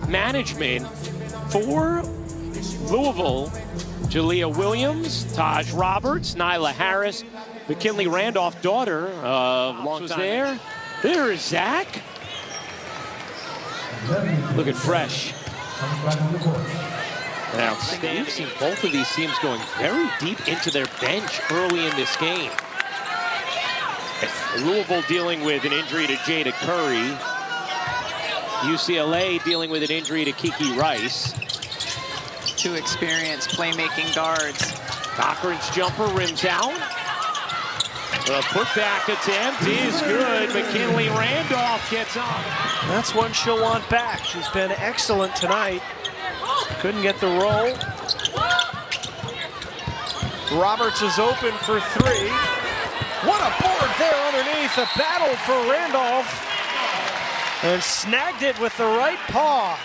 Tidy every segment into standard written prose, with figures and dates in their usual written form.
Management for Louisville, Jalea Williams, Taj Roberts, Nyla Harris, Mackenly Randolph, daughter of was there. There is Zach. Looking fresh. Now, we've seen both of these teams going very deep into their bench early in this game. Louisville dealing with an injury to Jada Curry. UCLA dealing with an injury to Kiki Rice. Two experienced playmaking guards. Cochran's jumper rims out. The putback attempt is good. Mackenly Randolph gets on. That's one she'll want back. She's been excellent tonight. Couldn't get the roll. Roberts is open for three. What a board there underneath. A battle for Randolph. And snagged it with the right paw.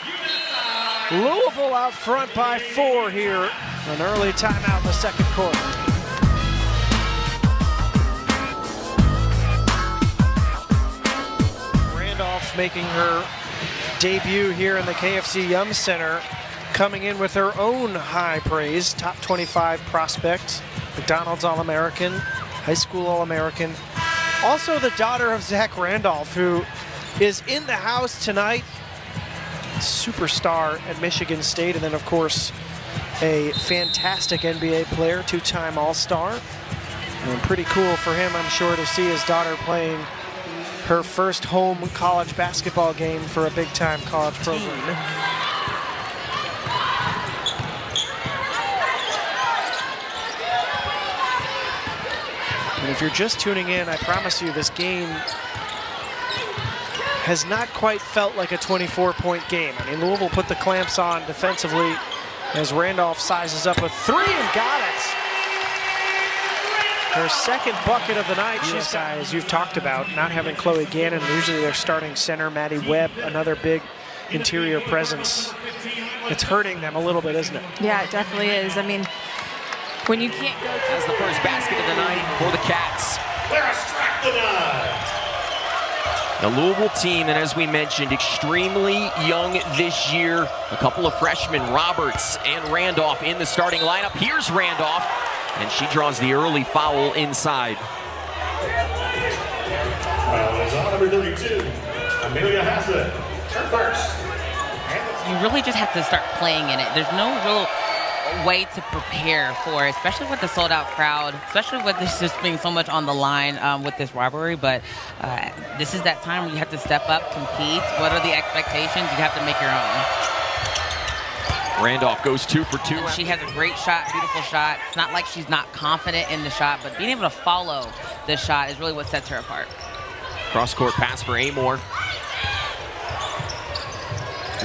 Louisville out front by 4 here. An early timeout in the second quarter. Randolph making her debut here in the KFC Yum Center, coming in with her own high praise. Top 25 prospect, McDonald's All-American, high school All-American. Also the daughter of Zach Randolph, who is in the house tonight. Superstar at Michigan State, and then of course a fantastic NBA player, 2-time All-Star. And pretty cool for him, I'm sure, to see his daughter playing her first home college basketball game for a big-time college program. And if you're just tuning in, I promise you this game has not quite felt like a 24-point game. I mean, Louisville put the clamps on defensively as Randolph sizes up a three and got it. Her second bucket of the night. She's got, as you've talked about, not having Chloe Gannon, usually their starting center, Maddie Webb, another big interior presence. It's hurting them a little bit, isn't it? Yeah, it definitely is. I mean, when you can't go to... That's the first basket of the night for the Cats. The Louisville team, and as we mentioned, extremely young this year. A couple of freshmen, Roberts and Randolph, in the starting lineup. Here's Randolph, and she draws the early foul inside. Foul is on number 32, Amelia Hassett, her first. You really just have to start playing in it. There's no real way to prepare for it, especially with the sold-out crowd, especially with this just being so much on the line with this rivalry. But this is that time where you have to step up, compete. What are the expectations? You have to make your own. Randolph goes 2 for 2. And she has a great shot, beautiful shot. It's not like she's not confident in the shot, but being able to follow the shot is really what sets her apart. Cross-court pass for Amor.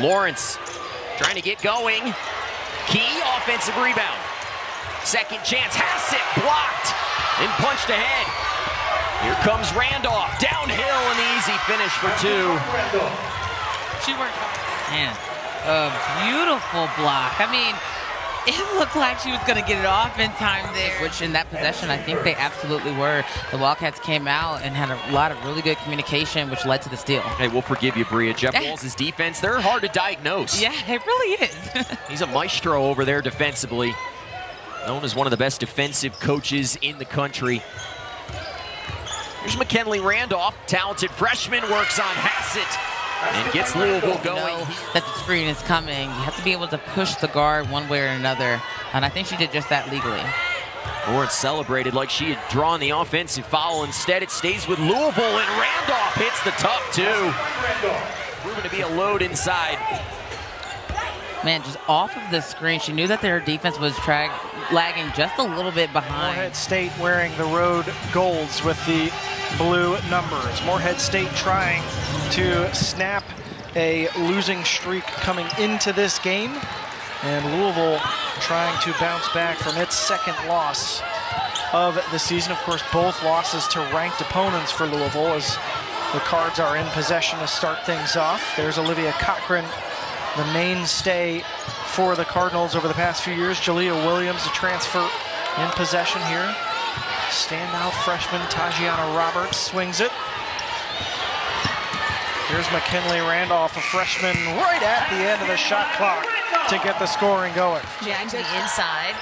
Lawrence trying to get going. Key offensive rebound. Second chance, Hassett blocked and punched ahead. Here comes Randolph, downhill, an easy finish for 2. She worked, man, a beautiful block. I mean, it looked like she was going to get it off in time there. Which in that possession, I think they absolutely were. The Wildcats came out and had a lot of really good communication, which led to the steal. Hey, we'll forgive you, Bria. Jeff Walls' defense, they're hard to diagnose. Yeah, it really is. He's a maestro over there defensively. Known as one of the best defensive coaches in the country. Here's Mackenly Randolph, talented freshman, works on Hassett. And gets Louisville going. Know that the screen is coming. You have to be able to push the guard one way or another. And I think she did just that legally. Lawrence celebrated like she had drawn the offensive foul. Instead, it stays with Louisville, and Randolph hits the tuck, too. Proven to be a load inside. Man, just off of the screen, she knew that their defense was lagging just a little bit behind. Morehead State wearing the road golds with the blue numbers. Morehead State trying to snap a losing streak coming into this game, and Louisville trying to bounce back from its second loss of the season. Of course, both losses to ranked opponents for Louisville as the Cards are in possession to start things off. There's Olivia Cochran, the mainstay for the Cardinals over the past few years. Jalea Williams, a transfer, in possession here. Standout freshman Tajiana Roberts swings it. Here's Mackenly Randolph, a freshman, right at the end of the shot clock to get the scoring going. Jack to the inside.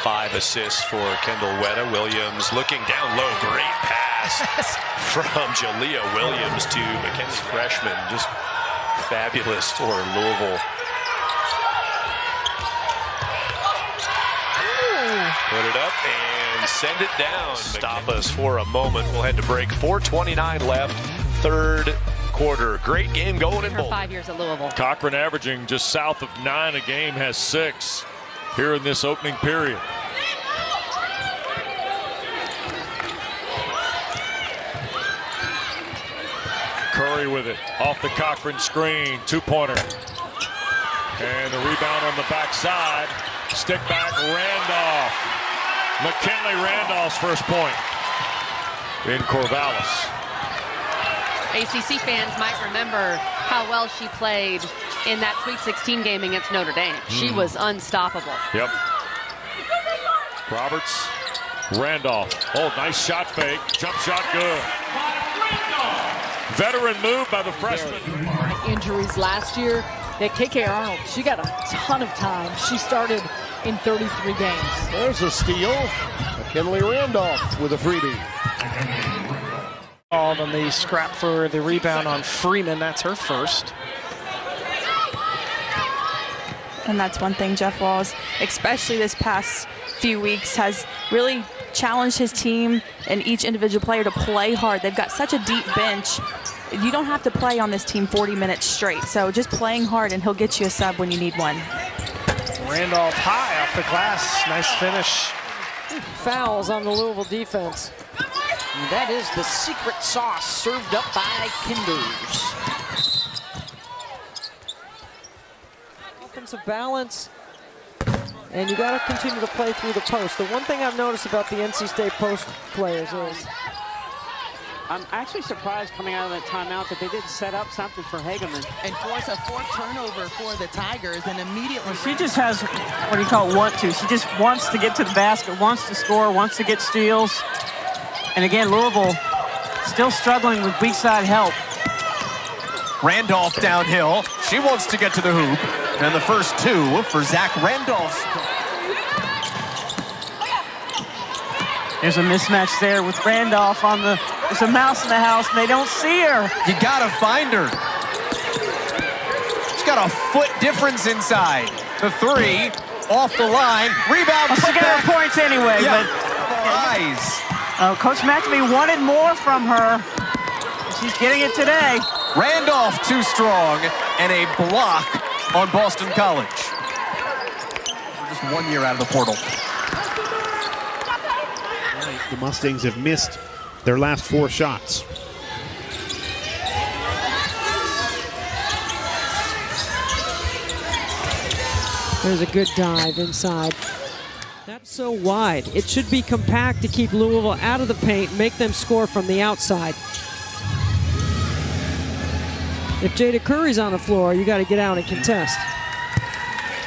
5 assists for Kendall Wetta. Williams looking down low. Great pass from Jalea Williams to Mackenzie, freshman. Just fabulous for Louisville. Put it up and send it down. Stop us for a moment. We'll head to break. 4:29 left. Third quarter. Great game going in Boulder. 5 years at Louisville. Cochran averaging just south of 9 a game, has 6 here in this opening period. Curry with it off the Cochran screen, 2-pointer. And the rebound on the backside. Stick back, Randolph. Mackenly Randolph's first point in Corvallis. ACC fans might remember how well she played in that Sweet 16 game against Notre Dame. She was unstoppable. Yep. Roberts, Randolph. Oh, nice shot fake. Jump shot good. Veteran move by the freshman. Injuries last year. Yeah, KK Arnold, she got a ton of time. She started in 33 games. There's a steal. Mackenly Randolph with a freebie. Called on the scrap for the rebound on Freeman. That's her first. And that's one thing Jeff Walz, especially this past few weeks, has really challenged his team and each individual player to play hard. They've got such a deep bench. You don't have to play on this team 40 minutes straight. So just playing hard, and he'll get you a sub when you need one. Randolph high off the glass. Nice finish. Fouls on the Louisville defense. And that is the secret sauce served up by Kinders. Offensive balance. And you got to continue to play through the post. The one thing I've noticed about the NC State post players is I'm actually surprised coming out of that timeout that they didn't set up something for Hageman. And force a fourth turnover for the Tigers, and immediately... Well, she just has, what do you call it, want to. She just wants to get to the basket, wants to score, wants to get steals. And again, Louisville still struggling with weak side help. Randolph downhill. She wants to get to the hoop. And the first 2 for Zach Randolph. There's a mismatch there with Randolph on the... There's a mouse in the house, and they don't see her. You gotta find her. She's got a foot difference inside. The 3, off the line. Rebound. Well, she got her points anyway, yeah. but... Eyes. Coach McNamee wanted more from her. She's getting it today. Randolph too strong, and a block on Boston College. Just 1 year out of the portal. The Mustangs have missed their last 4 shots. There's a good dive inside. That's so wide. It should be compact to keep Louisville out of the paint, make them score from the outside. If Jada Curry's on the floor, you got to get out and contest.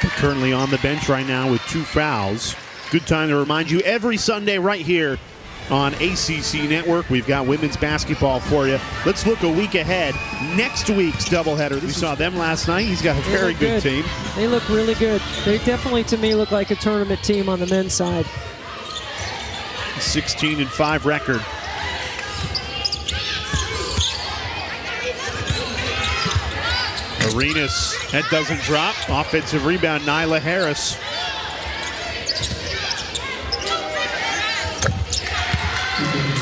Currently on the bench right now with 2 fouls. Good time to remind you, every Sunday right here on ACC Network, we've got women's basketball for you. Let's look a week ahead. Next week's doubleheader. We saw them last night. He's got a very good team. They look really good. They definitely, to me, look like a tournament team on the men's side. 16-5 record. Arenas, that doesn't drop. Offensive rebound, Nyla Harris.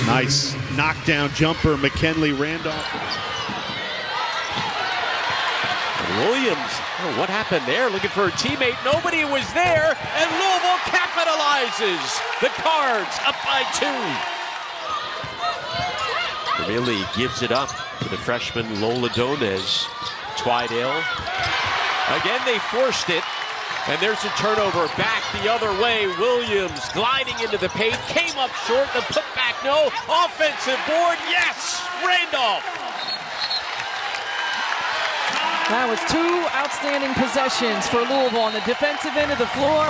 Nice knockdown jumper, Mackenly Randolph. Williams, oh, what happened there? Looking for a teammate. Nobody was there, and Louisville capitalizes. The Cards up by 2. Really gives it up to the freshman Lola Donez. Twydale. Again, they forced it. And there's a turnover back the other way. Williams gliding into the paint, came up short, the putback, no. Offensive board, yes! Randolph. That was 2 outstanding possessions for Louisville on the defensive end of the floor.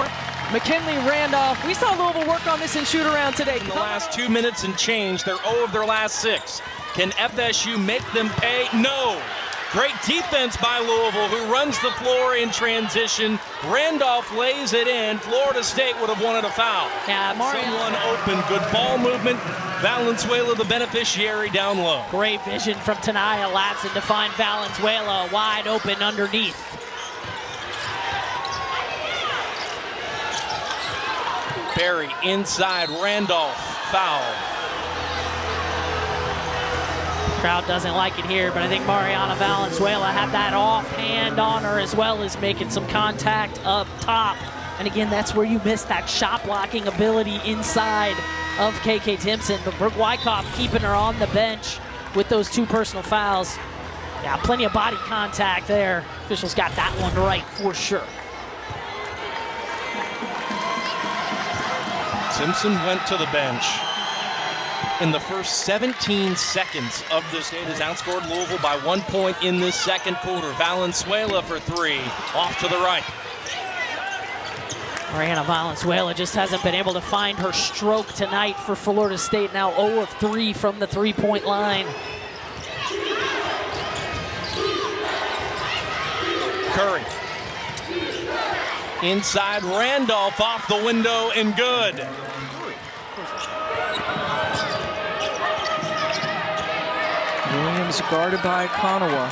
Mackenly Randolph, we saw Louisville work on this in shoot-around today. In the last 2 minutes and change, they're 0 of their last 6. Can FSU make them pay? No. Great defense by Louisville, who runs the floor in transition. Randolph lays it in. Florida State would have wanted a foul. Yeah, someone open. Good ball movement. Valenzuela, the beneficiary, down low. Great vision from Tanaya Latson to find Valenzuela wide open underneath. Barry inside. Randolph foul. Crowd doesn't like it here, but I think Mariana Valenzuela had that offhand on her as well as making some contact up top. And again, that's where you miss that shot blocking ability inside of KK Timpson. But Brooke Wyckoff keeping her on the bench with those 2 personal fouls. Yeah, plenty of body contact there. Officials got that one right for sure. Timpson went to the bench. In the first 17 seconds of this game, has outscored Louisville by 1 point in this second quarter. Valenzuela for 3, off to the right. Mariana Valenzuela just hasn't been able to find her stroke tonight for Florida State. Now 0 of 3 from the 3-point line. Curry. Inside, Randolph off the window and good. Williams guarded by Konawa.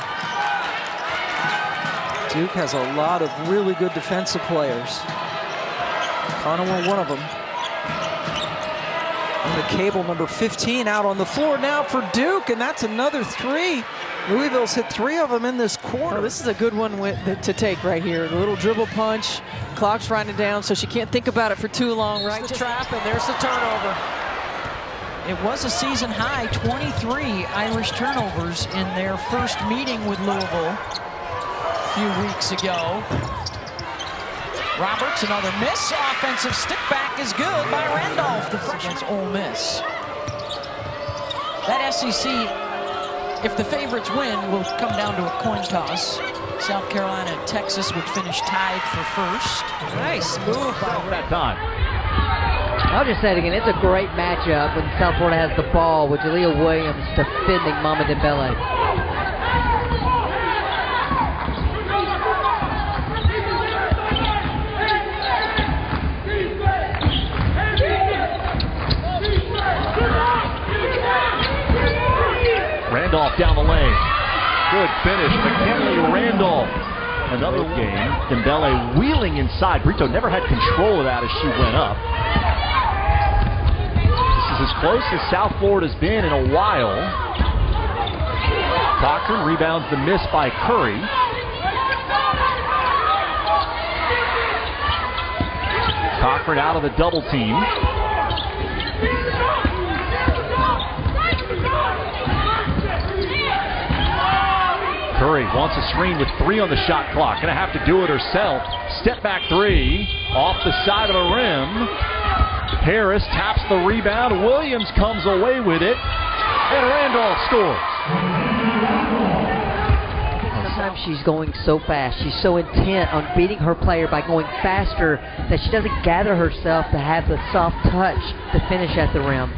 Duke has a lot of really good defensive players. Konawa, one of them. And the cable, number 15, out on the floor now for Duke, and that's another 3. Louisville's hit 3 of them in this quarter. Oh, this is a good one to take right here. The little dribble punch, clock's running down, so she can't think about it for too long, right? There's the trap, and there's the turnover. It was a season high, 23 Irish turnovers in their first meeting with Louisville a few weeks ago. Roberts, another miss. Offensive stick back is good by Randolph, the freshman against Ole Miss. That SEC, if the favorites win, will come down to a coin toss. South Carolina and Texas would finish tied for first. Nice move by that time. I'll just say it again, it's a great matchup when South Florida has the ball with Jalea Williams defending Mama Dembele. Randolph down the lane. Good finish, Mackenly Randolph. Another game, Dembele wheeling inside. Brito never had control of that as she went up. This is as close as South Florida's been in a while. Cochran rebounds the miss by Curry. Cochran out of the double team. Curry wants a screen with 3 on the shot clock. Gonna have to do it herself. Step back 3 off the side of the rim. Harris taps the rebound. Williams comes away with it. And Randolph scores. Sometimes she's going so fast. She's so intent on beating her player by going faster that she doesn't gather herself to have the soft touch to finish at the rim.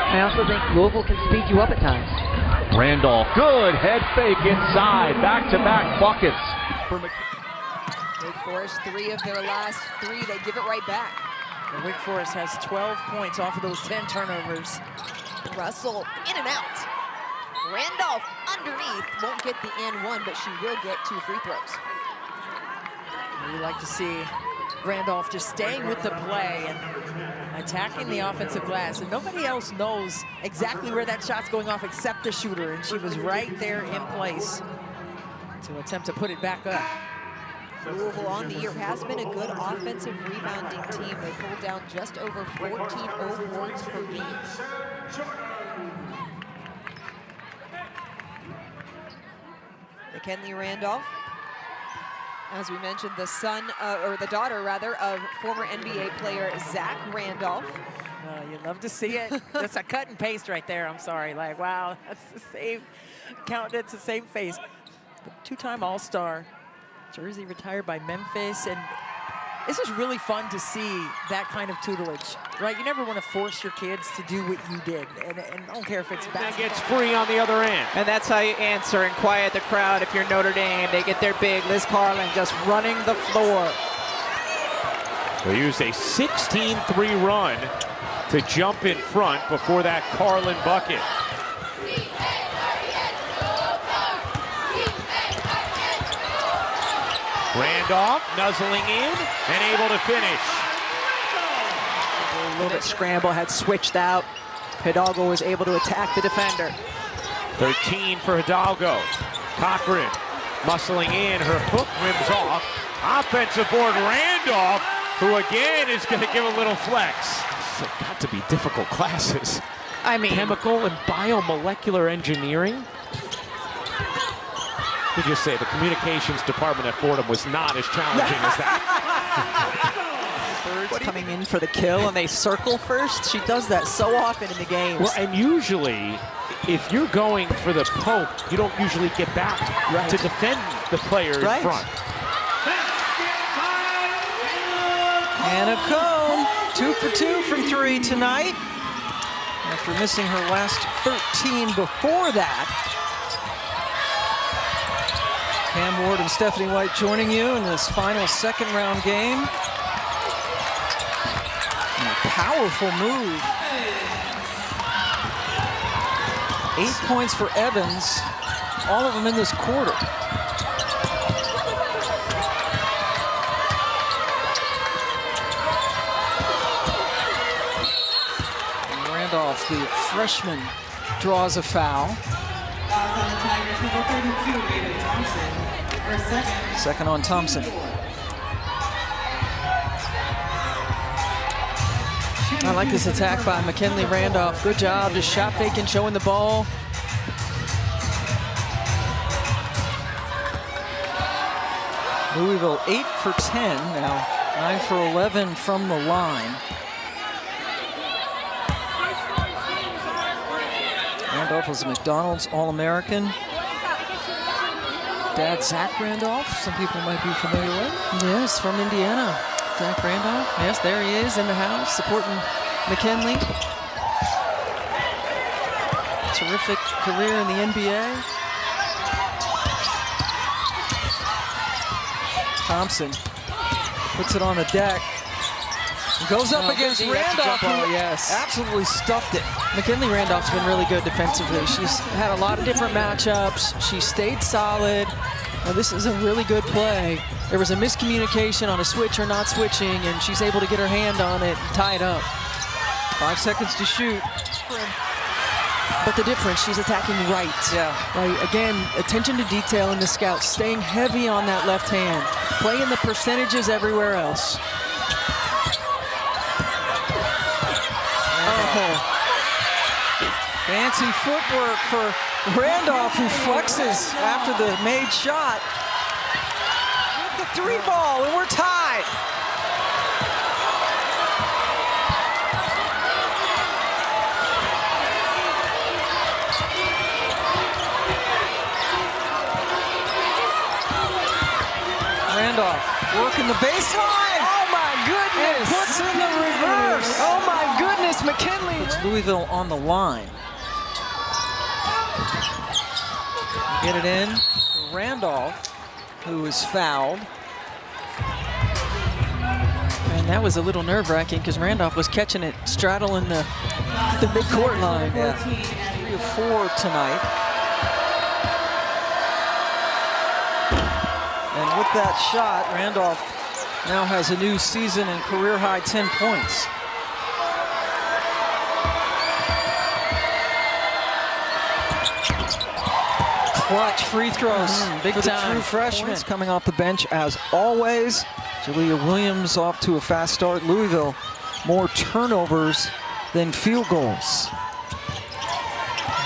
I also think Louisville can speed you up at times. Randolph, good head fake inside, back-to-back buckets. Wake Forest, 3 of their last 3, they give it right back. And Wake Forest has 12 points off of those 10 turnovers. Russell in and out. Randolph underneath, won't get the and 1, but she will get 2 free throws. We like to see Randolph just staying with the play and attacking the offensive glass, and nobody else knows exactly where that shot's going off except the shooter, and she was right there in place to attempt to put it back up. Louisville on the year has been a good offensive rebounding team. They pulled down just over 14 boards per game. Mackenly Randolph, as we mentioned, the son, or the daughter rather, of former NBA player Zach Randolph. You love to see it. That's a cut and paste right there. I'm sorry. Like, wow, that's the same count. It's the same face. Two-time All-Star. Jersey retired by Memphis, and this is really fun to see that kind of tutelage. right? You never want to force your kids to do what you did, and I don't care if it's basketball. That gets free on the other end. And that's how you answer and quiet the crowd if you're Notre Dame. They get their big Liz Carlin just running the floor. They used a 16-3 run to jump in front before that Carlin bucket. Randolph nuzzling in and able to finish. A little bit scramble, had switched out. Hidalgo was able to attack the defender. 13 for Hidalgo. Cochran muscling in, her hook rims off. Offensive board, Randolph, who again is going to give a little flex. This has got to be difficult classes. I mean, chemical and biomolecular engineering. Let me just say, the communications department at Fordham was not as challenging as that. Birds coming in for the kill, and they circle first. She does that so often in the games. Well, and usually, if you're going for the poke, you don't usually get back to defend the player in front. Anna Cohn, 2 for 2 from 3 tonight. After missing her last 13 before that. Pam Ward and Stephanie White joining you in this final second round game. And a powerful move. 8 points for Evans, all of them in this quarter. And Randolph, the freshman, draws a foul. Second on Thompson. I like this attack by Mackenly Randolph. Good job, just shot faking, showing the ball. Louisville 8 for 10 now, 9 for 11 from the line. Randolph was a McDonald's All-American. Dad, Zach Randolph, some people might be familiar with. Yes, from Indiana. Zach Randolph, yes, there he is in the house, supporting Mackenly. Terrific career in the NBA. Thompson puts it on the deck. Goes up against Randolph, who absolutely stuffed it. Mackenly Randolph's been really good defensively. She's had a lot of different matchups. She stayed solid. Now, this is a really good play. There was a miscommunication on a switch or not switching, and she's able to get her hand on it and tie it up. 5 seconds to shoot. But the difference, she's attacking right. Yeah. Right. Again, attention to detail in the scout, staying heavy on that left hand, playing the percentages everywhere else. Fancy footwork for Randolph, who flexes after the made shot. With the 3 ball, and we're tied. Randolph working the baseline. Oh my goodness! And puts in the reverse. Oh my goodness, Mackenly. Puts Louisville on the line. Get it in for Randolph, who is fouled. And that was a little nerve-wracking because Randolph was catching it straddling the midcourt line. Yeah. 3 of 4 tonight. And with that shot, Randolph now has a new season and career-high 10 points. Clutch free throws big for the true freshman. Coming off the bench as always. Jalea Williams off to a fast start. Louisville, more turnovers than field goals.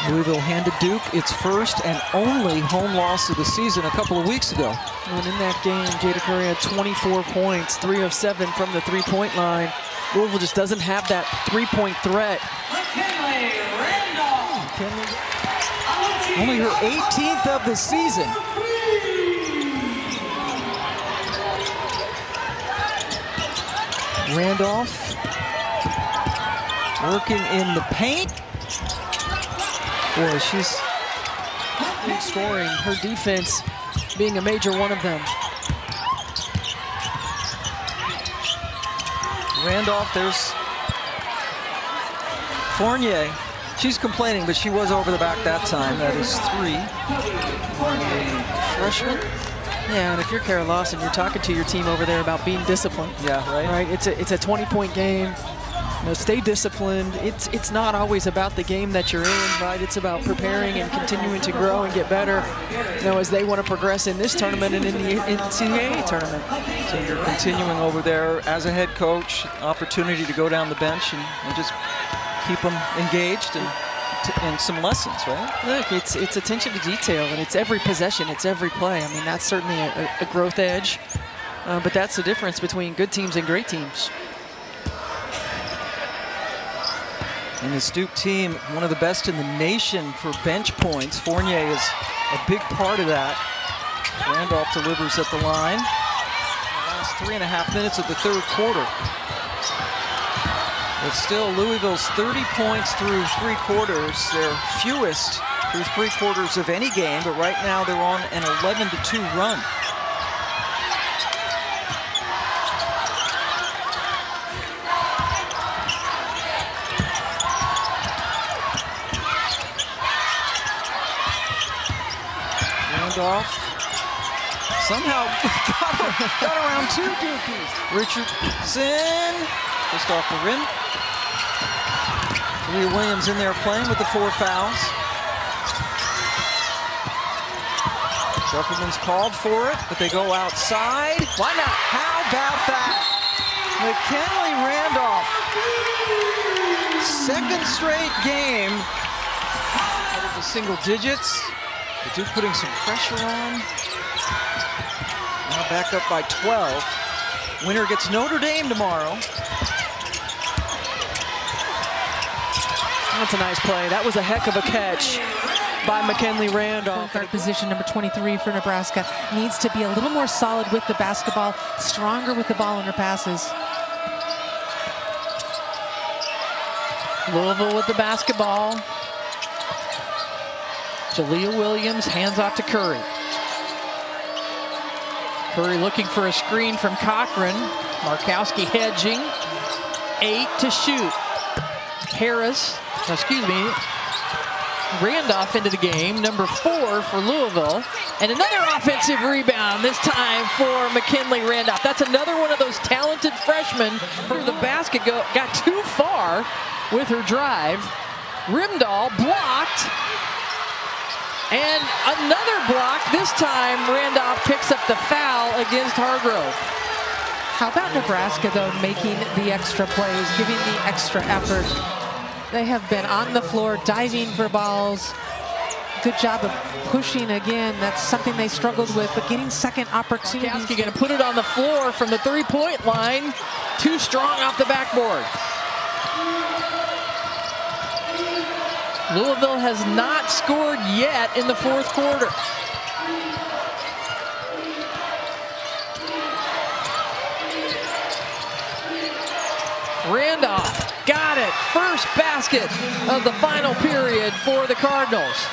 Louisville handed Duke its first and only home loss of the season a couple of weeks ago. And in that game, Jada Curry had 24 points, 3 of 7 from the three-point line. Louisville just doesn't have that three-point threat. Mackenly Randolph. Only her 18th of the season. Randolph working in the paint. Boy, she's scoring. Her defense being a major one of them. Randolph, there's Fournier. She's complaining, but she was over the back that time. That is 3. Freshman. Yeah, and if you're Kara Lawson, you're talking to your team over there about being disciplined. Yeah, right. Right. It's a 20-point game. You know, stay disciplined. It's not always about the game that you're in, right? It's about preparing and continuing to grow and get better, you know, as they want to progress in this tournament and in the NCAA tournament. So you're continuing over there as a head coach, opportunity to go down the bench and just keep them engaged and some lessons, right? Look, it's attention to detail, and it's every possession, it's every play. I mean, that's certainly a growth edge, but that's the difference between good teams and great teams. And this Duke team, one of the best in the nation for bench points. Fournier is a big part of that. Randolph delivers at the line. The last 3.5 minutes of the third quarter. But still, Louisville's 30 points through 3 quarters. Their fewest through 3 quarters of any game, but right now they're on an 11-2 run. Randolph somehow got around 2 Dukies. Richardson just off the rim. Leah Williams in there playing with the 4 fouls. Sufferman's called for it, but they go outside. Why not? How about that? Mackenly Randolph. Second straight game headed to single digits. The Duke putting some pressure on. Now back up by 12. Winner gets Notre Dame tomorrow. That's a nice play. That was a heck of a catch by Mackenly Randolph. Guard position number 23 for Nebraska needs to be a little more solid with the basketball, stronger with the ball in her passes. Louisville with the basketball. Jalea Williams hands off to Curry. Curry looking for a screen from Cochran. Markowski hedging. 8 to shoot. Randolph into the game, number 4 for Louisville. And another offensive rebound, this time for Mackenly Randolph. That's another one of those talented freshmen for the basket. Got too far with her drive. Rimdahl blocked. And another block. This time, Randolph picks up the foul against Hargrove. How about Nebraska, though, making the extra plays, giving the extra effort? They have been on the floor, diving for balls. Good job of pushing again. That's something they struggled with, but getting second opportunities. Markowski going to put it on the floor from the 3-point line. Too strong off the backboard. Louisville has not scored yet in the 4th quarter. Randolph got it. First basket of the final period for the Cardinals.